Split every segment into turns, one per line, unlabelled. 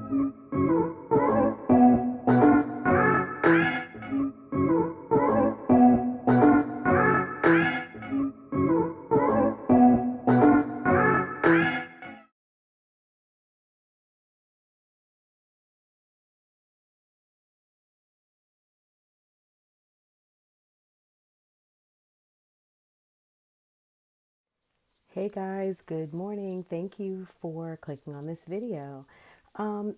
Hey guys, good morning. Thank you for clicking on this video.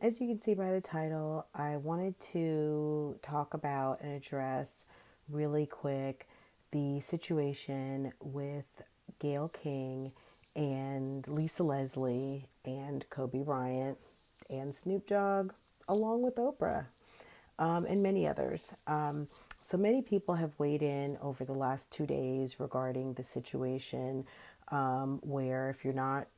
As you can see by the title, I wanted to talk about and address really quick the situation with Gayle King and Lisa Leslie and Kobe Bryant and Snoop Dogg, along with Oprah and many others. So many people have weighed in over the last 2 days regarding the situation where, if you're not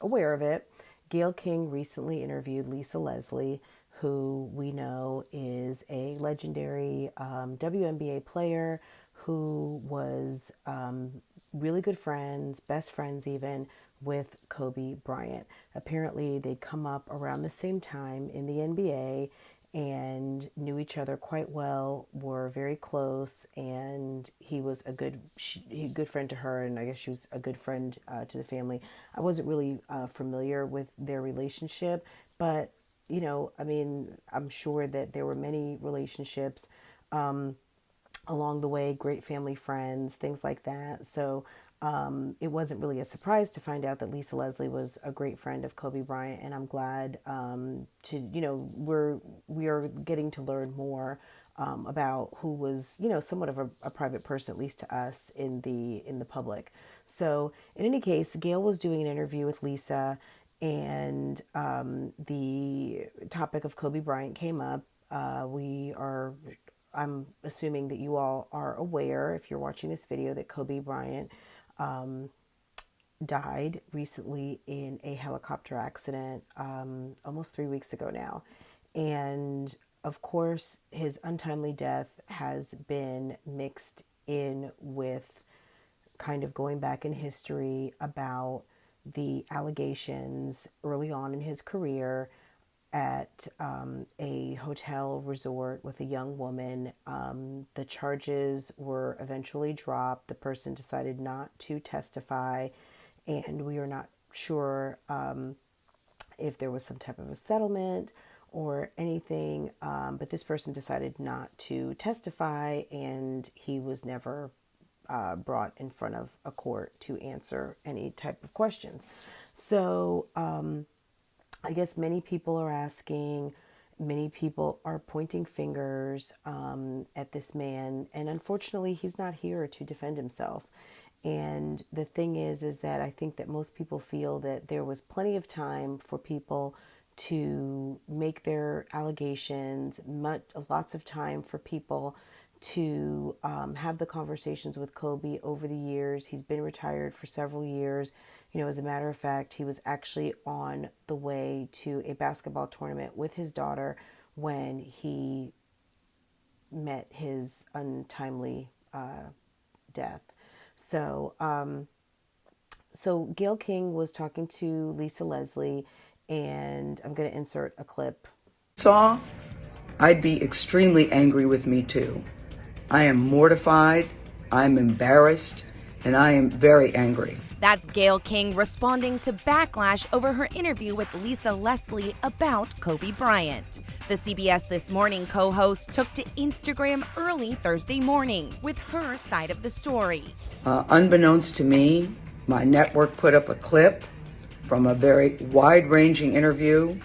aware of it, Gayle King recently interviewed Lisa Leslie, who we know is a legendary WNBA player who was really good friends, best friends even, with Kobe Bryant. Apparently, they'd come up around the same time in the NBA and knew each other quite well, were very close, and he was a good friend to her, and I guess she was a good friend to the family. I wasn't really familiar with their relationship, but I mean, I'm sure that there were many relationships along the way, great family friends, things like that. So it wasn't really a surprise to find out that Lisa Leslie was a great friend of Kobe Bryant, and I'm glad we are getting to learn more about who was somewhat of a private person, at least to us in the public. So in any case, Gayle was doing an interview with Lisa, and the topic of Kobe Bryant came up. I'm assuming that you all are aware, if you're watching this video, that Kobe Bryant died recently in a helicopter accident almost 3 weeks ago now. And of course, his untimely death has been mixed in with kind of going back in history about the allegations early on in his career at a hotel resort with a young woman. The charges were eventually dropped. The person decided not to testify, and we are not sure if there was some type of a settlement or anything, but this person decided not to testify, and he was never brought in front of a court to answer any type of questions. So I guess many people are asking, many people are pointing fingers at this man, and unfortunately, he's not here to defend himself. And the thing is that I think that most people feel that there was plenty of time for people to make their allegations, lots of time for people to have the conversations with Kobe over the years. He's been retired for several years. As a matter of fact, he was actually on the way to a basketball tournament with his daughter when he met his untimely death. So, so Gayle King was talking to Lisa Leslie, and I'm going to insert a clip.
Saw, I'd be extremely angry with me too. I am mortified, I'm embarrassed, and I am very angry.
That's Gayle King responding to backlash over her interview with Lisa Leslie about Kobe Bryant. The CBS This Morning co-host took to Instagram early Thursday morning with her side of the story.
Unbeknownst to me, my network put up a clip from a very wide-ranging interview,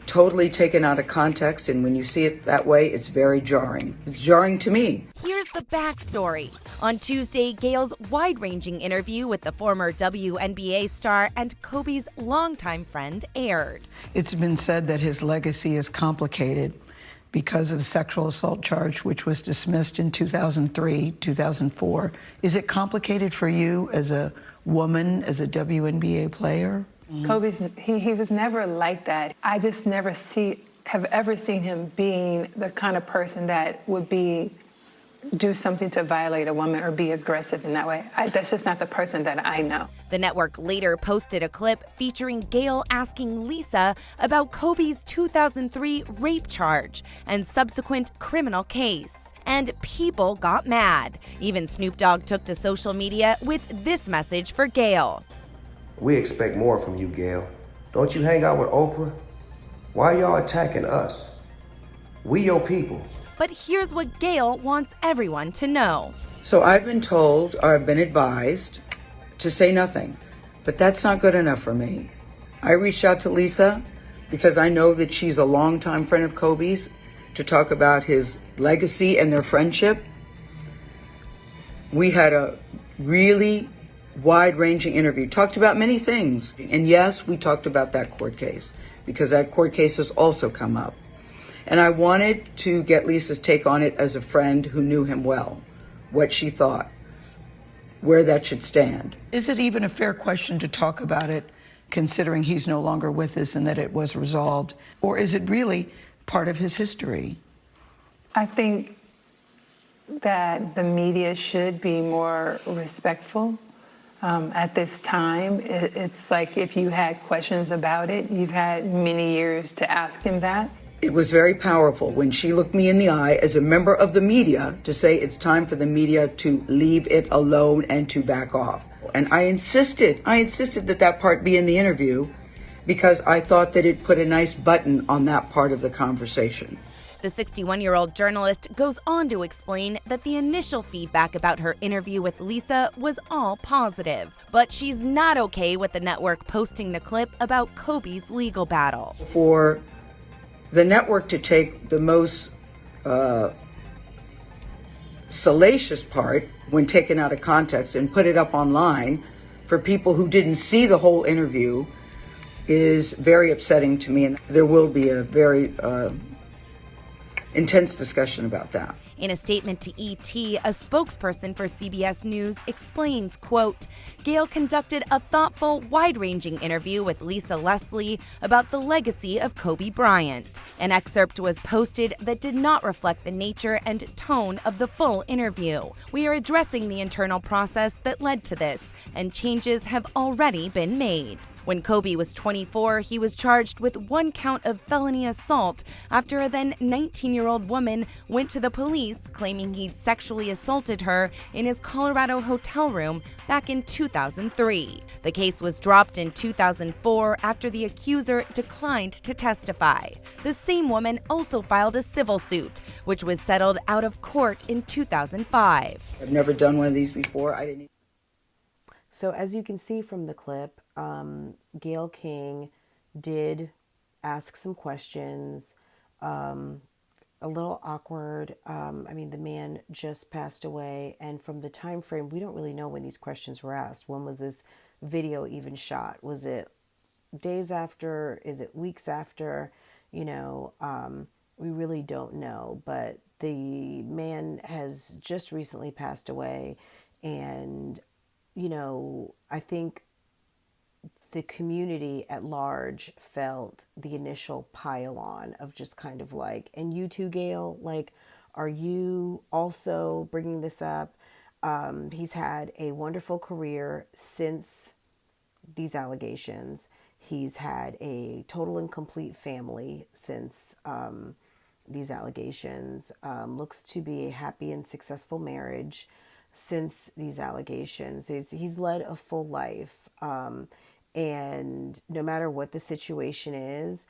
totally taken out of context, and when you see it that way, it's very jarring. It's jarring to me.
Here's the backstory. On Tuesday, Gayle's wide-ranging interview with the former WNBA star and Kobe's longtime friend aired.
It's been said that his legacy is complicated because of a sexual assault charge, which was dismissed in 2003, 2004. Is it complicated for you as a woman, as a WNBA player?
Kobe's, he was never like that. I just never have ever seen him being the kind of person that would be do something to violate a woman or be aggressive in that way. That's just not the person that I know.
The network later posted a clip featuring Gayle asking Lisa about Kobe's 2003 rape charge and subsequent criminal case. And people got mad. Even Snoop Dogg took to social media with this message for Gayle.
We expect more from you, Gayle. Don't you hang out with Oprah? Why y'all attacking us? We your people.
But here's what Gayle wants everyone to know.
So I've been told, or I've been advised, to say nothing. But that's not good enough for me. I reached out to Lisa because I know that she's a longtime friend of Kobe's to talk about his legacy and their friendship. We had a really wide-ranging interview, talked about many things. And yes, we talked about that court case because that court case has also come up. And I wanted to get Lisa's take on it as a friend who knew him well, what she thought, where that should stand.
Is it even a fair question to talk about it, considering he's no longer with us and that it was resolved? Or is it really part of his history?
I think that the media should be more respectful. At this time, it's like if you had questions about it, you've had many years to ask him that.
It was very powerful when she looked me in the eye as a member of the media to say it's time for the media to leave it alone and to back off. And I insisted that that part be in the interview because I thought that it put a nice button on that part of the conversation.
The 61-year-old journalist goes on to explain that the initial feedback about her interview with Lisa was all positive, but she's not okay with the network posting the clip about Kobe's legal battle.
For the network to take the most salacious part when taken out of context and put it up online for people who didn't see the whole interview is very upsetting to me, and there will be a very intense discussion about that.
In a statement to ET, a spokesperson for CBS News explains, quote, Gayle conducted a thoughtful, wide-ranging interview with Lisa Leslie about the legacy of Kobe Bryant. An excerpt was posted that did not reflect the nature and tone of the full interview. We are addressing the internal process that led to this, and changes have already been made. When Kobe was 24, he was charged with 1 count of felony assault after a then 19-year-old woman went to the police claiming he'd sexually assaulted her in his Colorado hotel room back in 2003. The case was dropped in 2004 after the accuser declined to testify. The same woman also filed a civil suit, which was settled out of court in 2005.
I've never done one of these before.
So as you can see from the clip, Gayle King did ask some questions, a little awkward. I mean, the man just passed away, and from the time frame, we don't really know when these questions were asked. When was this video even shot? Was it days after? Is it weeks after? You know, we really don't know, but the man has just recently passed away, and you know, I think the community at large felt the initial pile-on of just kind of like, and you too, Gayle, like, are you also bringing this up? He's had a wonderful career since these allegations. He's had a total and complete family since these allegations. Looks to be a happy and successful marriage since these allegations. He's led a full life. And no matter what the situation is,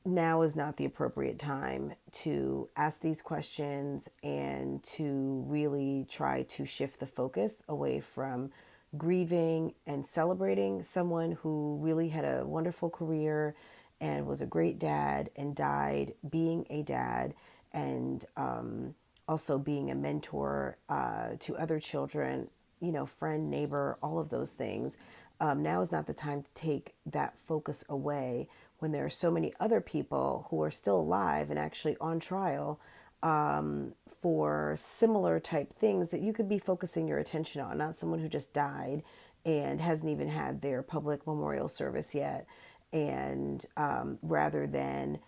now is not the appropriate time to ask these questions and to really try to shift the focus away from grieving and celebrating someone who really had a wonderful career and was a great dad and died being a dad, and also being a mentor to other children, you know, friend, neighbor, all of those things. Now is not the time to take that focus away when there are so many other people who are still alive and actually on trial for similar type things that you could be focusing your attention on, not someone who just died and hasn't even had their public memorial service yet. And rather than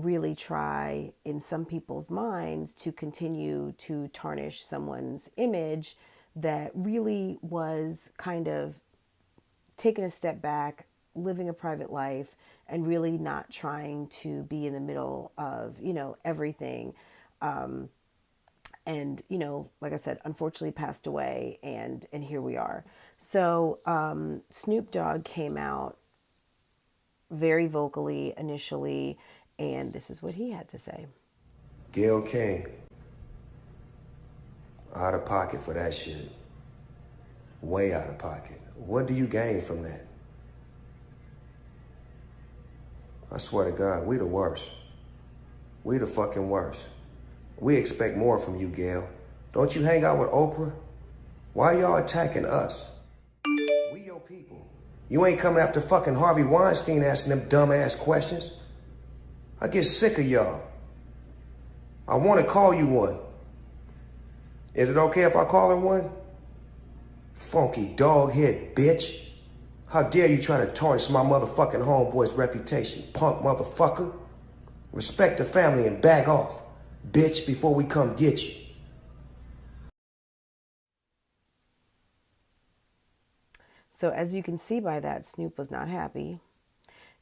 really try in some people's minds to continue to tarnish someone's image that really was kind of taking a step back, living a private life, and really not trying to be in the middle of, everything. And, like I said, unfortunately passed away, and here we are. So Snoop Dogg came out very vocally initially, and this is what he had to say.
Gayle King, out of pocket for that shit. Way out of pocket. What do you gain from that? I swear to God, we the worst. We the fucking worst. We expect more from you, Gayle. Don't you hang out with Oprah? Why y'all attacking us? We your people. You ain't coming after fucking Harvey Weinstein asking them dumbass questions. I get sick of y'all. I want to call you one. Is it okay if I call her one? Funky dog head bitch. How dare you try to tarnish my motherfucking homeboy's reputation, punk motherfucker. Respect the family and back off, bitch, before we come get you.
So as you can see by that, Snoop was not happy.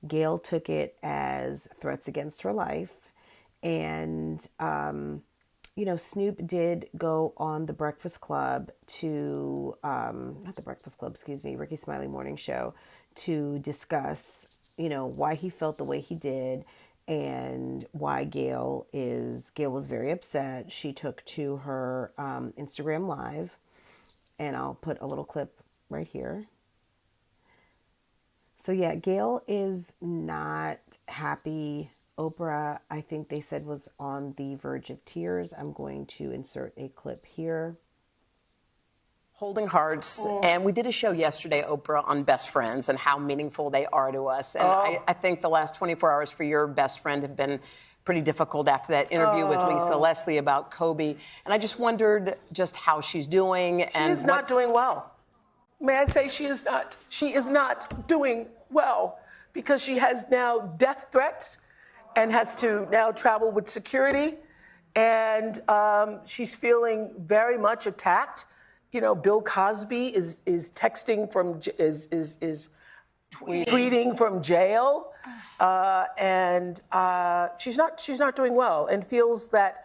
Gayle took it as threats against her life. And, Snoop did go on the Breakfast Club to, not the Breakfast Club, excuse me, Ricky Smiley Morning Show, to discuss, why he felt the way he did and why Gayle was very upset. She took to her Instagram Live, and I'll put a little clip right here. So yeah, Gayle is not happy. Oprah, I think they said, was on the verge of tears. I'm going to insert a clip here.
Holding hearts. And we did a show yesterday, Oprah, on best friends and how meaningful they are to us. And I think the last 24 hours for your best friend have been pretty difficult after that interview with Lisa Leslie about Kobe. And I just wondered just how she's doing.
She is not doing well. May I say she is not? She is not doing well because she has now death threats and has to now travel with security. And she's feeling very much attacked. Bill Cosby is texting from, is tweeting from jail. And she's not doing well and feels that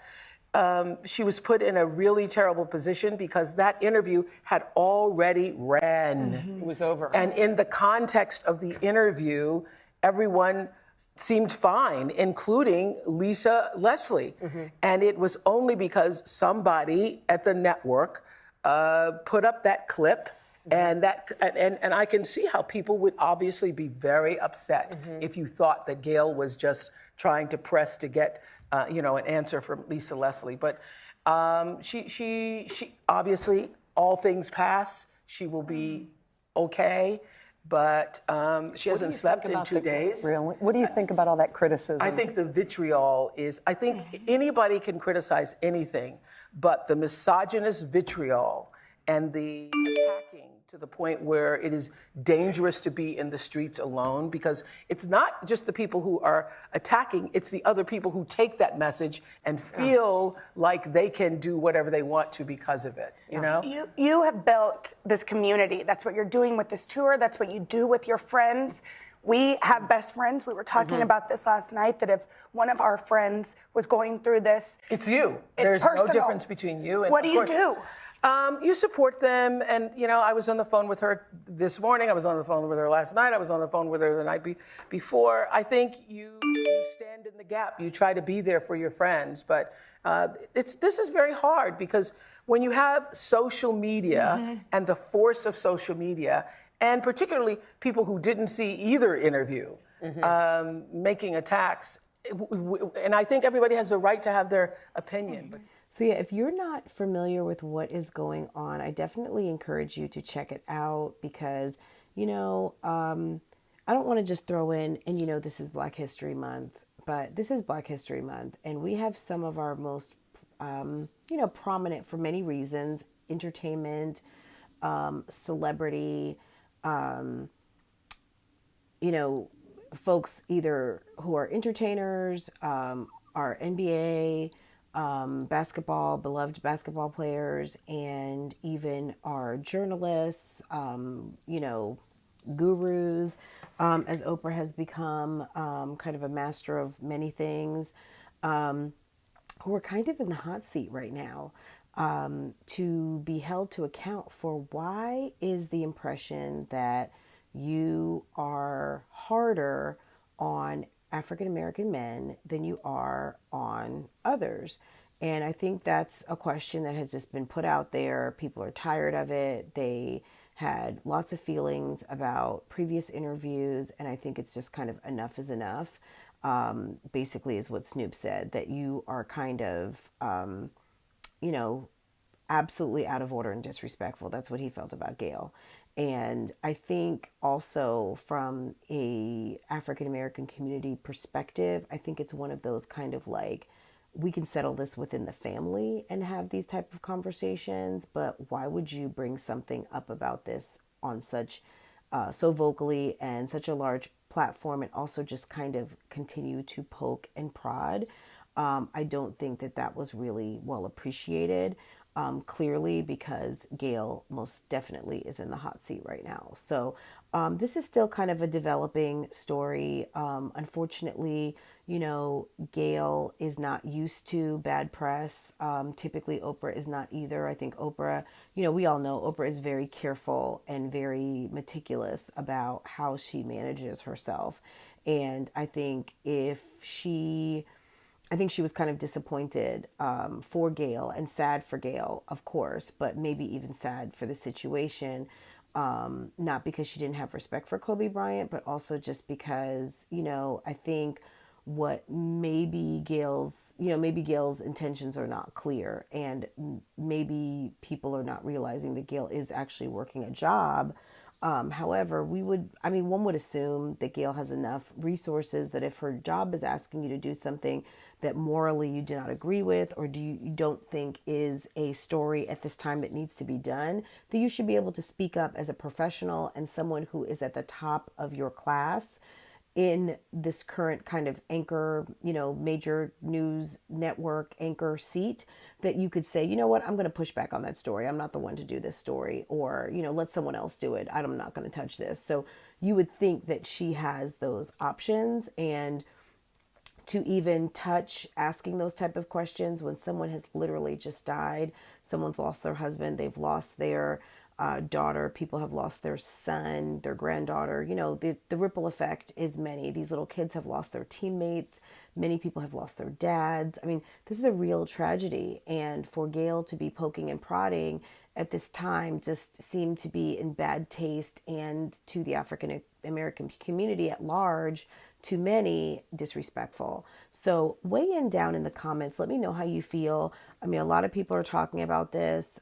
she was put in a really terrible position because that interview had already ran.
It was over.
And in the context of the interview, everyone seemed fine, including Lisa Leslie. And it was only because somebody at the network put up that clip, and I can see how people would obviously be very upset if you thought that Gayle was just trying to press to get an answer from Lisa Leslie. But she obviously, all things pass. She will be okay. But she hasn't slept in 2 days.
Really? What do you think about all that criticism?
I think the vitriol is, I think anybody can criticize anything, but the misogynist vitriol and the attacking to the point where it is dangerous to be in the streets alone, because it's not just the people who are attacking, it's the other people who take that message and feel like they can do whatever they want to because of it, you know?
You have built this community. That's what you're doing with this tour. That's what you do with your friends. We have best friends. We were talking about this last night, that if one of our friends was going through this...
It's you. There's no difference between you and...
What do you do?
You support them, and I was on the phone with her this morning. I was on the phone with her last night. I was on the phone with her the night before. I think you stand in the gap. You try to be there for your friends, but this is very hard because when you have social media and the force of social media, and particularly people who didn't see either interview making attacks, and I think everybody has the right to have their opinion.
So yeah, if you're not familiar with what is going on, I definitely encourage you to check it out because, I don't want to just throw in, and this is Black History Month, but this is Black History Month, and we have some of our most, prominent for many reasons, entertainment, celebrity, folks either who are entertainers, are NBA, basketball, beloved basketball players, and even our journalists, gurus, as Oprah has become kind of a master of many things, who are kind of in the hot seat right now, to be held to account for why is the impression that you are harder on African American men than you are on others. And I think that's a question that has just been put out there. People are tired of it. They had lots of feelings about previous interviews, and I think it's just kind of enough is enough. Basically, is what Snoop said, that you are kind of, you know, absolutely out of order and disrespectful. That's what he felt about Gayle. And I think also from a African American community perspective, I think it's one of those kind of like, we can settle this within the family and have these type of conversations, but why would you bring something up about this on such so vocally and such a large platform, and also just kind of continue to poke and prod? I don't think that that was really well appreciated, clearly, because Gayle most definitely is in the hot seat right now. So this is still kind of a developing story. Unfortunately, Gayle is not used to bad press. Typically, Oprah is not either. I think Oprah, we all know Oprah is very careful and very meticulous about how she manages herself. And I think she was kind of disappointed for Gayle and sad for Gayle, of course, but maybe even sad for the situation. Not because she didn't have respect for Kobe Bryant, but also just because, I think what maybe Gayle's intentions are not clear, and maybe people are not realizing that Gayle is actually working a job. However, one would assume that Gayle has enough resources that if her job is asking you to do something that morally you do not agree with, or you don't think is a story at this time that needs to be done, that you should be able to speak up as a professional and someone who is at the top of your class in this current kind of anchor, major news network anchor seat, that you could say, you know what, I'm going to push back on that story. I'm not the one to do this story, or, let someone else do it. I'm not going to touch this. So you would think that she has those options, and to even touch asking those type of questions when someone has literally just died, someone's lost their husband, they've lost their daughter, people have lost their son, their granddaughter, the ripple effect is many. These little kids have lost their teammates. Many people have lost their dads. I mean, this is a real tragedy. And for Gayle to be poking and prodding at this time just seemed to be in bad taste, and to the African American community at large, to many, disrespectful. So weigh in down in the comments. Let me know how you feel. I mean, a lot of people are talking about this.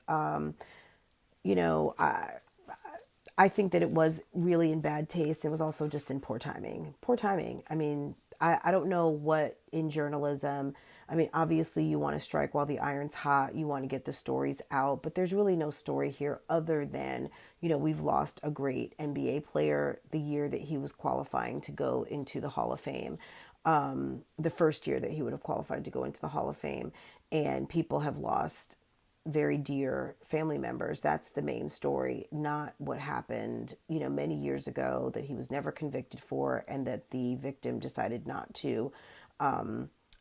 I think that it was really in bad taste. It was also just in poor timing. Poor timing. I mean, I don't know what in journalism. I mean, obviously you want to strike while the iron's hot. You want to get the stories out, but there's really no story here other than, we've lost a great NBA player the year that he was qualifying to go into the Hall of Fame. The first year that he would have qualified to go into the Hall of Fame, and people have lost very dear family members. That's the main story, not what happened, many years ago that he was never convicted for, and that the victim decided not to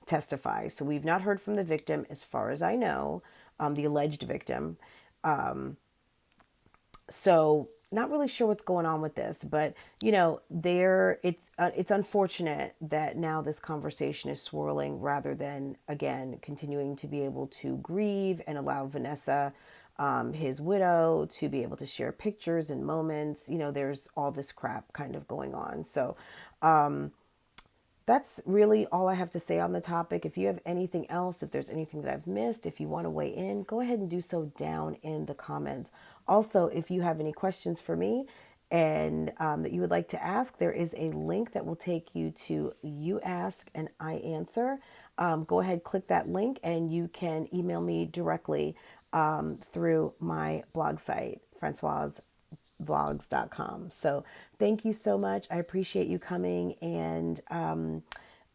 testify. So we've not heard from the victim, as far as I know, the alleged victim. So not really sure what's going on with this, but it's unfortunate that now this conversation is swirling, rather than, again, continuing to be able to grieve and allow Vanessa, his widow, to be able to share pictures and moments. There's all this crap kind of going on. So that's really all I have to say on the topic. If you have anything else, if there's anything that I've missed, if you want to weigh in, go ahead and do so down in the comments. Also, if you have any questions for me and that you would like to ask, there is a link that will take you to You Ask and I Answer. Go ahead, click that link, and you can email me directly through my blog site, Francoise vlogs.com. So thank you so much. I appreciate you coming and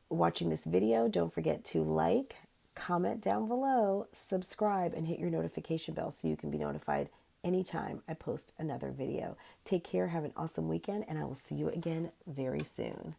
watching this video. Don't forget to like, comment down below, subscribe, and hit your notification bell so you can be notified anytime I post another video. Take care, have an awesome weekend, and I will see you again very soon.